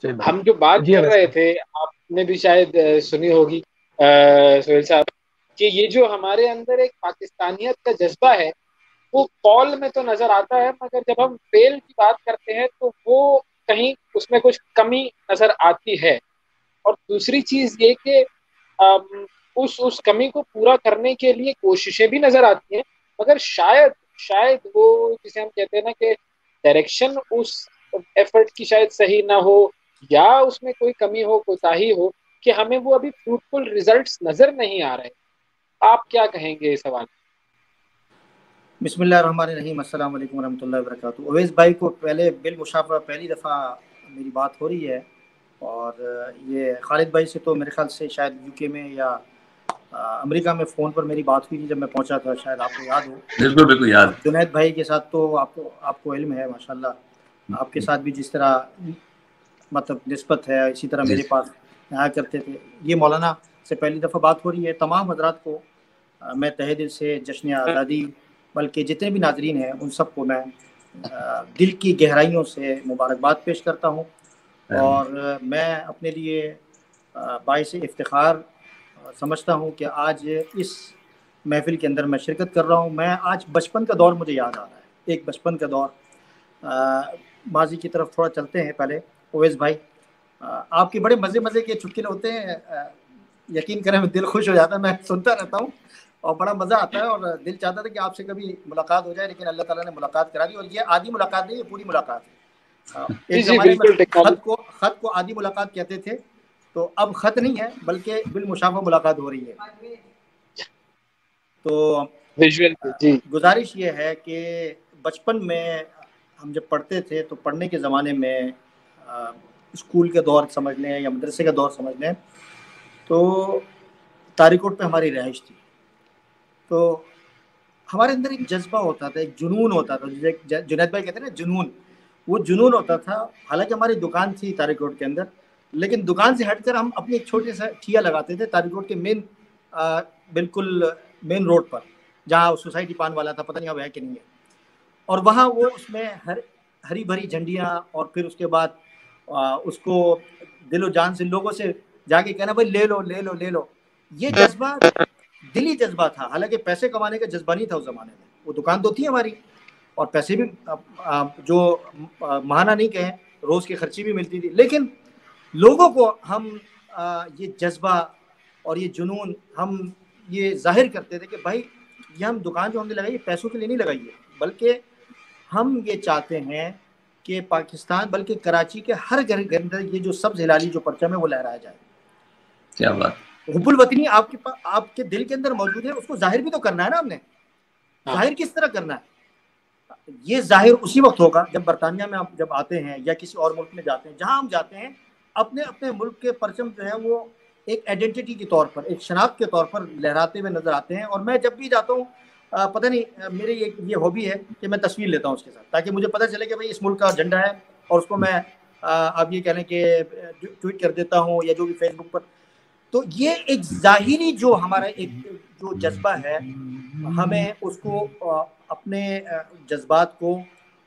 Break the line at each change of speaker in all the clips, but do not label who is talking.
صحیح بات.
ہم جو بات
جی
کر
اویس
رہے
بھائی.
تھے، آپ نے بھی شاید سنی ہوگی سہیل صاحب، کہ یہ جو ہمارے اندر ایک پاکستانیت کا جذبہ ہے وہ قول میں تو نظر آتا ہے، مگر جب ہم فعل کی بات کرتے ہیں تو وہ کہیں اس میں کچھ کمی نظر آتی ہے. اور دوسری چیز یہ کہ ام، اس کمی کو پورا کرنے کے لیے کوششیں بھی نظر آتی ہیں، مگر شاید وہ جسے ہم کہتے ہیں نا کہ ڈائریکشن اس ایفرٹ کی شاید صحیح نہ ہو، یا اس میں کوئی کمی ہو، کوتاہی ہو، کہ ہمیں وہ ابھی فروٹفل ریزلٹس نظر نہیں آ رہے. آپ کیا کہیں گے اس سوال؟
بسم اللہ الرحمن الرحیم. السلام علیکم ورحمۃ اللہ وبرکاتہ. اویس بھائی کو پہلے بالمشافہ پہلی دفعہ میری بات ہو رہی ہے، اور یہ خالد بھائی سے تو میرے خیال سے شاید یو کے میں یا امریکہ میں فون پر میری بات ہوئی تھی جب میں پہنچا تھا، شاید آپ کو یاد ہو.
بالکل بالکل یاد.
اور جنید بھائی کے ساتھ تو آپ کو علم ہے ماشاءاللہ، آپ کے ساتھ بھی جس طرح مطلب نسبت ہے اسی طرح
جی
میرے پاس آیا کرتے تھے. یہ مولانا سے پہلی دفعہ بات ہو رہی ہے. تمام حضرات کو میں تہہ دل سے جشن آزادی، بلکہ جتنے بھی ناظرین ہیں ان سب کو میں دل کی گہرائیوں سے مبارکباد پیش کرتا ہوں. اور میں اپنے لیے باعث افتخار سمجھتا ہوں کہ آج اس محفل کے اندر میں شرکت کر رہا ہوں. میں آج بچپن کا دور مجھے یاد آ رہا ہے، ایک بچپن کا دور. ماضی کی طرف تھوڑا چلتے ہیں پہلے. اویس بھائی، آپ کے بڑے مزے کے چٹکلے ہوتے ہیں، یقین کریں دل خوش ہو جاتا ہے، میں سنتا رہتا ہوں اور بڑا مزہ آتا ہے، اور دل چاہتا تھا کہ آپ سے کبھی ملاقات ہو جائے، لیکن اللہ تعالیٰ نے ملاقات کرا دی. اور یہ آدھی ملاقات نہیں، یہ پوری ملاقات ہے.
جی
ایک
جی
زمانے میں
بالکل. ٹیکنالوجی
خط کو آدھی ملاقات کہتے تھے، تو اب خط نہیں ہے بلکہ بالمشافہ ملاقات ہو رہی ہے. تو
ویژول. جی
گزارش یہ ہے کہ بچپن میں ہم جب پڑھتے تھے تو پڑھنے کے زمانے میں اسکول کے دور سمجھ لیں یا مدرسے کا دور سمجھ لیں، تو تاریکوٹ پہ ہماری رہائش تھی. تو ہمارے اندر ایک جذبہ ہوتا تھا، ایک جنون ہوتا تھا، جنید بھائی کہتے ہیں نا جنون، وہ جنون ہوتا تھا. حالانکہ ہماری دکان تھی تاریکوٹ کے اندر، لیکن دکان سے ہٹ کر ہم اپنی ایک چھوٹے سا ٹھیا لگاتے تھے تاریکوٹ کے بالکل مین روڈ پر، جہاں سوسائٹی پان والا تھا، پتہ نہیں اب ہے کہ نہیں ہے. اور وہاں وہ اس میں ہری بھری جھنڈیاں، اور پھر اس کے بعد اس کو دل و جان سے لوگوں سے جا کے کہنا بھائی لے لو لے لو لے لو. یہ جذبہ دلی جذبہ تھا. حالانکہ پیسے کمانے کا جذبہ نہیں تھا اس زمانے میں. وہ دکان تو تھی ہماری، اور پیسے بھی جو ماہانہ نہیں کہیں، روز کی خرچی بھی ملتی تھی، لیکن لوگوں کو ہم یہ جذبہ اور یہ جنون ہم یہ ظاہر کرتے تھے کہ بھائی یہ ہم دکان جو ہم نے لگائی ہے پیسوں کے لیے نہیں لگائی ہے، بلکہ ہم یہ چاہتے ہیں کہ پاکستان بلکہ کراچی کے ہر گھر کے اندر یہ جو سبز ہلالی جو پرچم ہے وہ لہرایا جائے.
کیا بات.
حب الوطنی آپ کے دل کے اندر موجود ہے، اس کو ظاہر بھی تو کرنا ہے نا. ہم نے ظاہر کس طرح کرنا ہے؟ یہ ظاہر اسی وقت ہوگا جب برطانیہ میں آپ جب آتے ہیں یا کسی اور ملک میں جاتے ہیں، جہاں ہم جاتے ہیں اپنے اپنے ملک کے پرچم جو ہے وہ ایک آئیڈینٹی کے طور پر، ایک شناخت کے طور پر لہراتے ہوئے نظر آتے ہیں. اور میں جب بھی جاتا ہوں پتہ نہیں میری یہ ہابی ہے کہ میں تصویر لیتا ہوں اس کے ساتھ، تاکہ مجھے پتہ چلے کہ بھائی اس ملک کا جھنڈا ہے، اور اس کو میں آپ یہ کہہ لیں کہ ٹویٹ کر دیتا ہوں یا جو بھی فیس بک پر. تو یہ ایک ظاہری جو ہمارا ایک جو جذبہ ہے، ہمیں اس کو اپنے جذبات کو،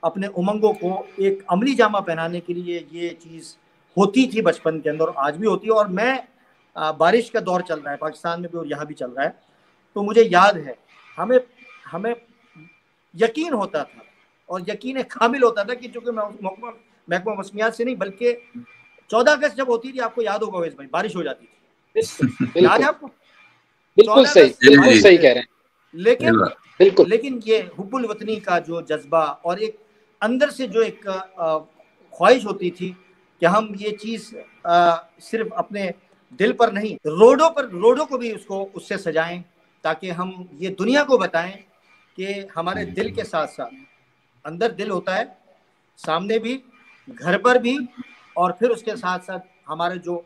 اپنے امنگوں کو ایک عملی جامہ پہنانے کے لیے یہ چیز ہوتی تھی بچپن کے اندر، اور آج بھی ہوتی ہے. اور میں بارش کا دور چل رہا ہے پاکستان میں بھی اور یہاں بھی چل رہا ہے، تو مجھے یاد ہے ہمیں یقین ہوتا تھا، اور یقین کامل ہوتا تھا کہ چونکہ محکمہ موسمیات سے نہیں بلکہ 14 اگست جب ہوتی تھی، آپ کو یاد ہوگا ویس بھائی، بارش ہو جاتی تھی، یاد ہے آپ کو؟
بالکل
14
صحیح،
اگست
بالکل
بارش
صحیح
ہوتی
کہہ
تھی.
رہے
لیکن
بالکل.
لیکن یہ حب الوطنی کا جو جذبہ اور ایک اندر سے جو ایک خواہش ہوتی تھی کہ ہم یہ چیز صرف اپنے دل پر نہیں، روڈوں کو بھی اس سے سجائیں، تاکہ ہم یہ دنیا کو بتائیں کہ ہمارے دل کے ساتھ ساتھ اندر دل ہوتا ہے، سامنے بھی، گھر پر بھی، اور پھر اس کے ساتھ ساتھ ہمارے جو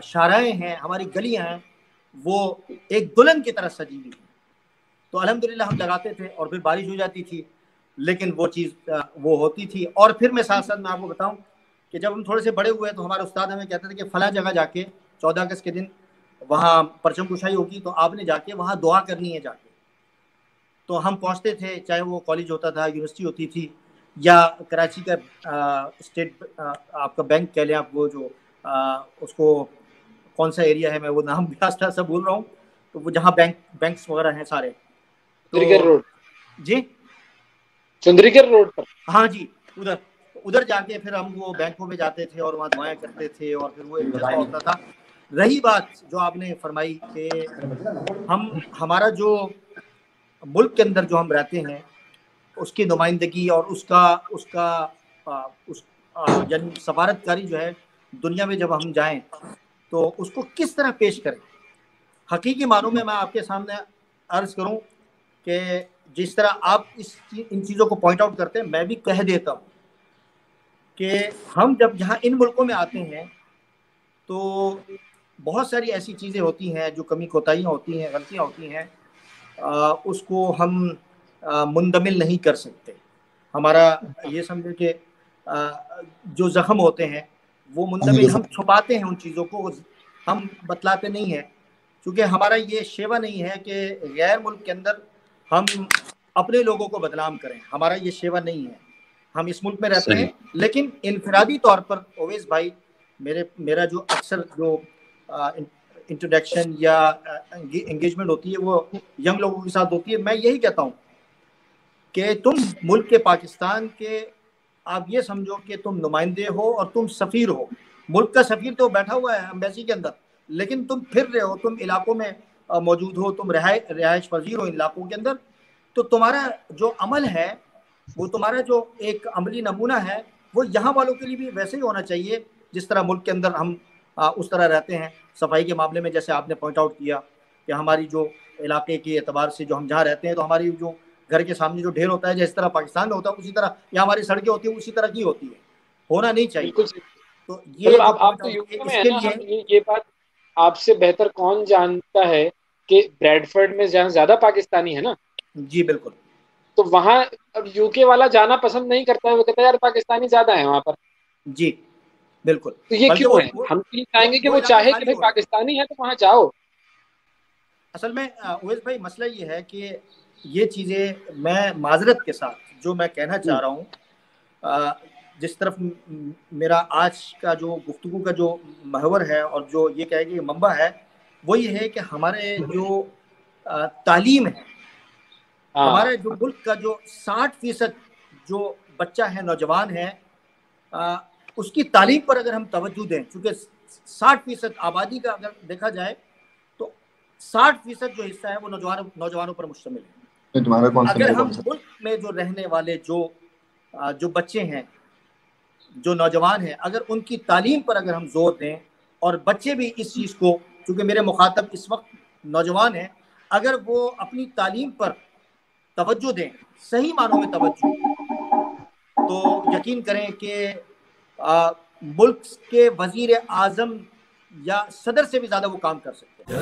شاہراہیں ہیں، ہماری گلیاں ہیں، وہ ایک دلہن کی طرح سجی ہوئی ہیں. تو الحمدللہ ہم لگاتے تھے اور پھر بارش ہو جاتی تھی، لیکن وہ چیز وہ ہوتی تھی. اور پھر میں ساتھ ساتھ میں آپ کو بتاؤں کہ جب ہم تھوڑے سے بڑے ہوئے تو ہمارے استاد ہمیں کہتے تھے کہ فلاں جگہ جا کے 14 اگست کے دن وہاں پرچم کشائی ہوگی، تو آپ نے جا کے وہاں دعا کرنی ہے جا کے. تو ہم پہنچتے تھے، چاہے وہ کالج ہوتا تھا، یونیورسٹی ہوتی تھی، یا کراچی کا اسٹیٹ آپ کا بینک کہہ لیں آپ، وہ جو اس کو کون سا ایریا ہے، میں وہ نام بھی آستہ سے بول رہا ہوں، تو وہ جہاں بینکس وغیرہ ہیں سارے،
چندریگر روڈ،
جی
چندریگر روڈ پر،
ہاں جی، ادھر جا کے پھر ہم وہ بینکوں میں جاتے تھے اور وہاں دعائیں کرتے تھے، اور پھر وہ ایک جذبہ ہوتا تھا۔ رہی بات جو آپ نے فرمائی کہ ہمارا جو ملک کے اندر جو ہم رہتے ہیں اس کی نمائندگی اور اس کا یعنی سفارتکاری جو ہے دنیا میں، جب ہم جائیں تو اس کو کس طرح پیش کریں، حقیقی معنوں میں آپ کے سامنے عرض کروں کہ جس طرح آپ ان چیزوں کو پوائنٹ آؤٹ کرتے ہیں، میں بھی کہہ دیتا ہوں کہ ہم جب یہاں ان ملکوں میں آتے ہیں تو بہت ساری ایسی چیزیں ہوتی ہیں جو کمی کوتاہیاں ہوتی ہیں، غلطیاں ہوتی ہیں، اس کو ہم مندمل نہیں کر سکتے۔ ہمارا یہ سمجھے کہ جو زخم ہوتے ہیں وہ مندمل، ہم چھپاتے ہیں ان چیزوں کو، ہم بتلاتے نہیں ہیں، کیونکہ ہمارا یہ شیوا نہیں ہے کہ غیر ملک کے اندر ہم اپنے لوگوں کو بدنام کریں، ہمارا یہ شیوا نہیں ہے۔ ہم اس ملک میں رہتے ہیں، لیکن انفرادی طور پر اویس بھائی، میرا جو اکثر جو انٹروڈکشن یا انگیجمنٹ ہوتی ہے وہ ینگ لوگوں کے ساتھ ہوتی ہے، میں یہی کہتا ہوں کہ تم ملک کے پاکستان کے، آپ یہ سمجھو کہ تم نمائندے ہو اور تم سفیر ہو، ملک کا سفیر تو بیٹھا ہوا ہے ایمبیسی کے اندر، لیکن تم پھر رہے ہو، تم علاقوں میں موجود ہو، تم رہائش پذیر ہو ان علاقوں کے اندر، تو تمہارا جو عمل ہے، وہ تمہارا جو ایک عملی نمونہ ہے، وہ یہاں والوں کے لیے بھی ویسے ہی ہونا چاہیے جس طرح ملک کے اندر ہم اس طرح رہتے ہیں۔ صفائی کے معاملے میں جیسے آپ نے پوائنٹ آؤٹ کیا کہ ہماری جو علاقے کے اعتبار سے جو ہم جہاں رہتے ہیں، تو ہماری جو گھر کے سامنے جو ڈھیر ہوتا ہے، جس طرح پاکستان میں ہوتا ہے اسی طرح یہاں ہماری سڑکیں ہوتی ہیں، اسی طرح کی ہوتی ہے، ہونا نہیں چاہیے۔
بالکل صحیح۔
تو یہ
مطلب
جو
آپ
پوائنٹ
تو
آؤٹ
یو کے میں
اس
ہے
کے
نا،
لیے،
ہم یہ بات آپ سے بہتر کون جانتا ہے کہ بریڈفرڈ میں جہاں زیادہ پاکستانی ہے نا،
جی بالکل،
تو وہاں اب یو کے والا جانا پسند نہیں کرتا ہے، وہ کہتا ہے یار پاکستانی زیادہ ہیں وہاں پر،
جی بالکل،
تو یہ
بلکہ
کیوں ہے؟ ہم تو یہ چاہیں گے کہ وہ
علاقہ
چاہے کہ
خالی
بھائی
ہو رہا ہے۔
پاکستانی ہے تو وہاں جاؤ۔
اصل میں اویس بھائی مسئلہ یہ ہے کہ یہ چیزیں میں معذرت کے ساتھ جو میں کہنا چاہ رہا ہوں، جس طرف میرا آج کا جو گفتگو کا جو محور ہے اور جو یہ کہے کہ منبع ہے، وہ یہ ہے کہ ہمارے جو تعلیم ہے، ہمارے جو ملک کا جو 60% جو بچہ ہے، نوجوان ہے، اس کی تعلیم پر اگر ہم توجہ دیں، چونکہ 60% آبادی کا اگر دیکھا جائے تو 60% جو حصہ ہے وہ نوجوانوں پر مشتمل ہے۔ اگر ہم ملک میں جو رہنے والے جو بچے ہیں، جو نوجوان ہیں، اگر ان کی تعلیم پر اگر ہم زور دیں، اور بچے بھی اس چیز کو، چونکہ میرے مخاطب اس وقت نوجوان ہیں، اگر وہ اپنی تعلیم پر توجہ دیں، صحیح معنوں میں توجہ، تو یقین کریں کہ ملک کے وزیر اعظم یا صدر سے بھی زیادہ وہ کام کر سکتے ہیں۔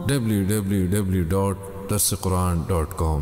www.darsequran.com